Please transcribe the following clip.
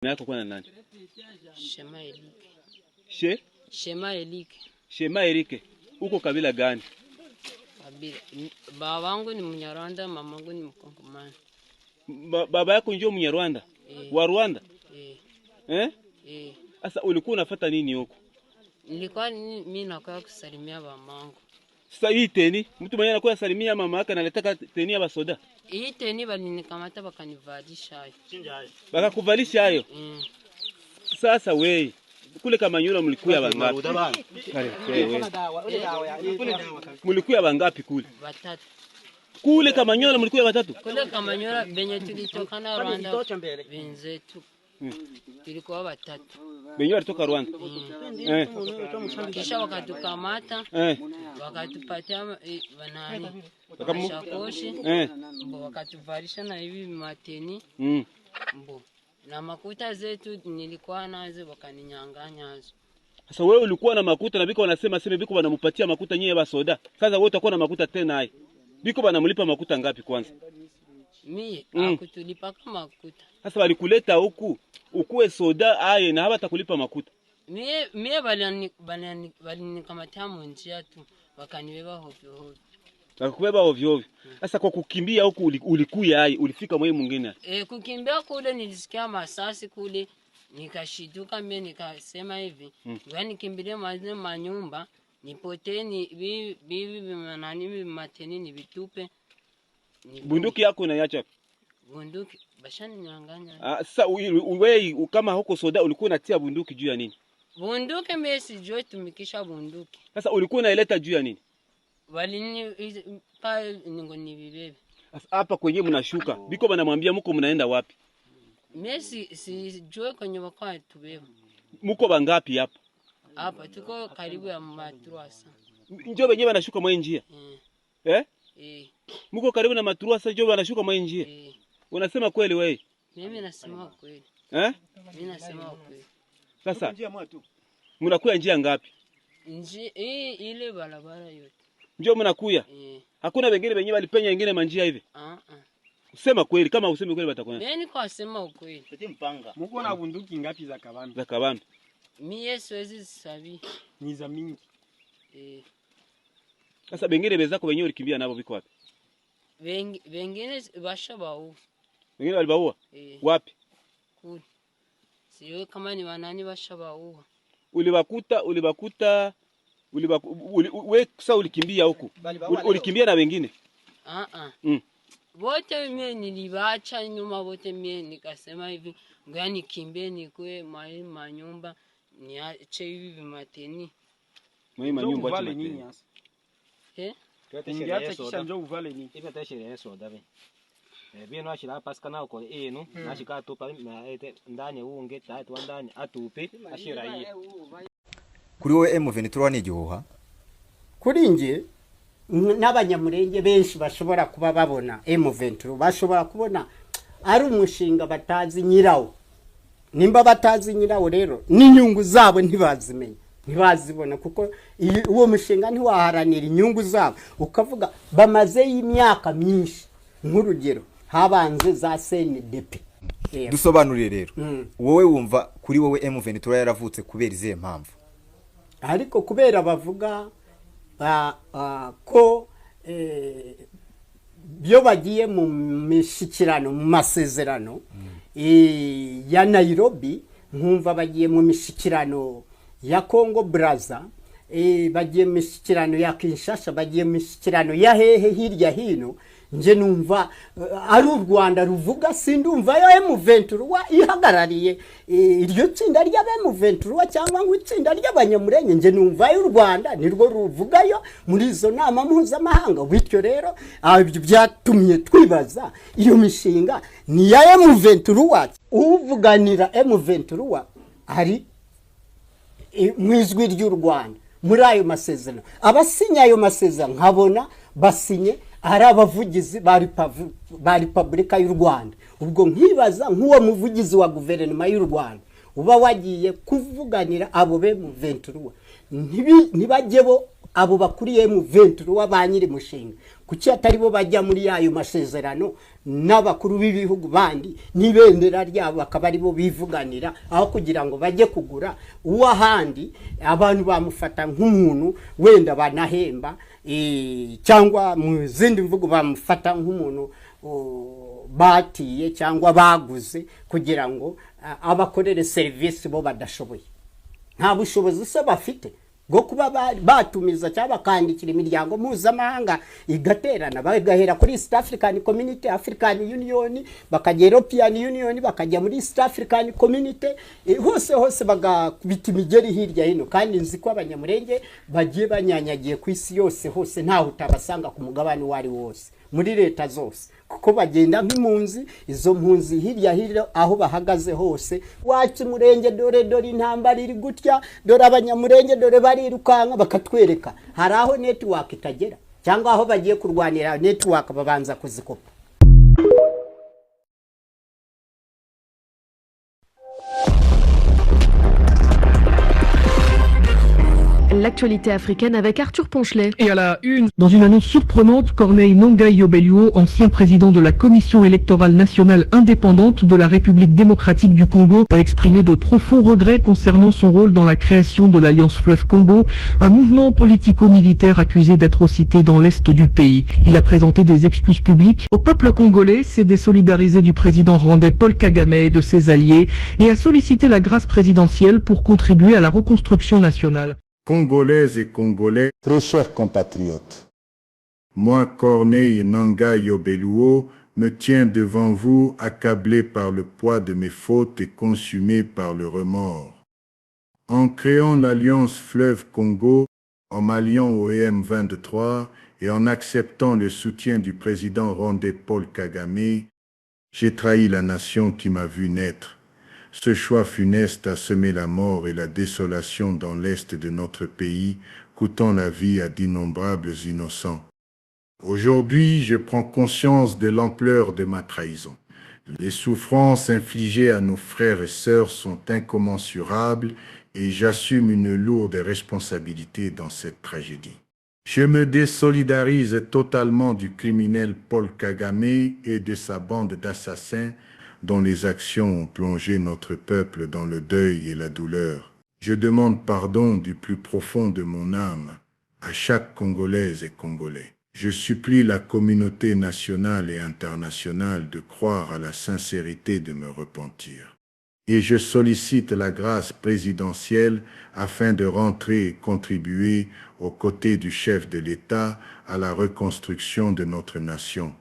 Na yako kwa nani? Shema Elike. Shema Elike. Shema Elike. Uko kabila gani? Kabila. Baba wangu ni Mnyarwanda, mama wangu ni Mkongomani. Baba yako ndio Mnyarwanda? Wa Rwanda? Sasa ulikuwa unafuata nini huko? Nilikuwa mimi nakaa kusalimia mamangu. Sasa hii teni, mtu mwenye anakuwa salimia mama yake analetaka teni ya basoda. Hii teni balinikamata bakanivalisha hayo. Bakakuvalisha hayo? Sasa wewe kule Kamanyola mlikuwa wangapi? Mlikuwa wangapi kule? Watatu. Kule Kamanyola mlikuwa watatu? Kule Kamanyola benye tulitoka na Rwanda wenzetu. Tulikuwa watatu. Benye walitoka Rwanda. Kisha wakatukamata. Wakatupatia banani. Shakoshi. Wakatuvalisha na hivi mateni. Na makuta zetu nilikuwa nazo wakaninyang'anya nazo. Sasa wewe ulikuwa na makuta na biko wanasema biko wanamupatia makuta nyewe basoda. Sasa wewe utakuwa na makuta tena hai. Biko banamlipa makuta ngapi kwanza? Mimi akutulipa kama makuta. Sasa walikuleta huku ukuwe soda aye na hawatakulipa makuta. Mimi balinikamata njia tu wakanibeba hovyo hovyo. Wakubeba ovyo ovyo. Sasa kwa kukimbia huku ulikuya hai, ulifika mwe mwingine. Kukimbia kule nilisikia masasi kule, nikashiduka mimi nikasema hivi, ngoja nikimbilie manyumba, nipotee ni bibi nani mateni ni vitupe. Bunduki yako unaiacha? Bunduki bashani nyang'anya. Sasa wewe kama huko soda ulikuwa unatia bunduki juu ya nini? Bunduki mimi sijui tumikisha bunduki. Sasa ulikuwa unaileta juu ya nini? Walini pa ngoni bibebe. Hapa kwenye mnashuka. Biko banamwambia mko mnaenda wapi? Mimi sijui kwenye wakati tubeba. Mko bangapi hapa? Hapa tuko karibu ya Matruasa. Njoo wenyewe wanashuka mwe njia. Mko karibu na Matruasa njoo wanashuka mwe njia. Unasema kweli wewe? Mimi nasema kweli. Mimi nasema kweli. Sasa mnakuya njia ngapi? Njia ile barabara yote. Njoo mnakuya? Hakuna wengine wenyewe walipenya wengine manjia hivi? Usema kweli, kama useme kweli watakuona. Mimi niko sema ukweli. Mko na bunduki ngapi za kabambi? Za kabambi. Mimi siwezi sabi. Ni za mingi. Sasa wengine bezako wenyewe ulikimbia nabo biko wapi? Wengine bashabaua. Wengine walibaua? Wapi? Kule. Sio kama ni wanani bashabaua. Ulibakuta wewe sasa ulikimbia huko. Ulikimbia na wengine? Wote mimi nilibacha nyuma, wote mimi nikasema hivi ngoja nikimbie nikue manyumba niache hivi mateni. Manyumba acha nini hasa? Tungiacha kisha njoo uvale nini? Ipe tashiria soda be. Bino ashira paskana uko enu nashika tupa ndani unge tatu ndani atupe ashira yi. Kuri wowe M23 ni igihuha? Kuri nje n'abanyamurenge benshi bashobora kuba babona M23 bashobora kubona ari umushinga batazi nyirawo. Nimba batazi nyirawo rero n'inyungu zabo ntibazibona kuko uwo mushinga ntiwaharanira inyungu zabo. Ukavuga bamaze y'imyaka myinshi, nk'urugero habanze za CNDP. Dusobanurire rero. Wowe wumva kuri wowe M23 yaravutse kubera izihe mpamvu? Ariko kubera bavuga ko byo bagiye mu mishikirano mu masezerano ya Nairobi, nkumva bagiye mu mishikirano ya Congo Brazza, bagiye mu mishikirano ya Kinshasa, bagiye mu mishikirano ya hehe hirya hino. Nje numva ari u Rwanda ruvuga, sindumva yo M23 ihagarariye iryo tsinda rya M23 cyangwa ngo itsinda ry'abanyamurenge. Nje numva y'u Rwanda nirwo ruvugayo muri izo nama mpuzamahanga. Bityo rero ibyo byatumye twibaza iyo mishinga ni ya M23. Uvuganira M23 ari mwizwi ry'u Rwanda muri ayo masezerano. Abasinya ayo masezerano nkabona basinye ari abavugizi ba Repubulika y'u Rwanda. Ubwo nkibaza nk'uwo muvugizi wa guverinoma y'u Rwanda uba wagiye kuvuganira abo be mu 23 ntibajye bo abo bakuriye mu venture w'abanyiri mushinga kuki atari bo bajya muri ayo masezerano n'abakuru b'ibihugu bandi n'ibendera ryabo bakaba ari bo bivuganira aho kugira ngo bajye kugura uwahandi abantu bamufata nk'umuntu wenda banahemba cyangwa mu zindi mvugo bamufata nk'umuntu batiye cyangwa baguze kugira ngo abakorere serivisi bo badashoboye nta bushobozi se bafite bwo kuba batumiza cyangwa bakandikira imiryango mpuzamahanga igaterana bagahera kuri East African Community, African Union, bakajya European Union, bakajya muri East African Community, hose bagakubita imigeri hirya hino, kandi nzi ko abanyamurenge bagiye banyanyagiye ku isi yose hose ntaho utabasanga ku mugabane wari wose muri leta zose, kuko bagenda nk'impunzi. Izo mpunzi hirya aho bahagaze hose, wacu murenge dore intambara iri gutya, dore abanyamurenge dore barirukanka, bakatwereka hari aho network itagera cyangwa aho bagiye kurwanira network babanza kuzikopa. L'actualité africaine avec Arthur Ponchelet. Et à la une, dans une annonce surprenante, Corneille Nangai Yobelluo, ancien président de la Commission électorale nationale indépendante de la République démocratique du Congo, a exprimé de profonds regrets concernant son rôle dans la création de l'Alliance Fleuve Congo, un mouvement politico-militaire accusé d'être cité dans l'est du pays. Il a présenté des excuses publiques au peuple congolais, s'est désolidarisé du président rwandais Paul Kagame et de ses alliés, et a sollicité la grâce présidentielle pour contribuer à la reconstruction nationale. Congolaises et Congolais, très chers compatriotes, moi, Corneille Nangai Yobelluo, me tiens devant vous accablé par le poids de mes fautes et consumé par le remords. En créant l'Alliance Fleuve Congo, en m'alliant au M23 et en acceptant le soutien du président rwandais Paul Kagame, j'ai trahi la nation qui m'a vu naître. Ce choix funeste a semé la mort et la désolation dans l'est de notre pays, coûtant la vie à d'innombrables innocents. Aujourd'hui, je prends conscience de l'ampleur de ma trahison. Les souffrances infligées à nos frères et sœurs sont incommensurables et j'assume une lourde responsabilité dans cette tragédie. Je me désolidarise totalement du criminel Paul Kagame et de sa bande d'assassins dont les actions ont plongé notre peuple dans le deuil et la douleur. Je demande pardon du plus profond de mon âme à chaque Congolaise et Congolais. Je supplie la communauté nationale et internationale de croire à la sincérité de me repentir. Et je sollicite la grâce présidentielle afin de rentrer et contribuer aux côtés du chef de l'État à la reconstruction de notre nation.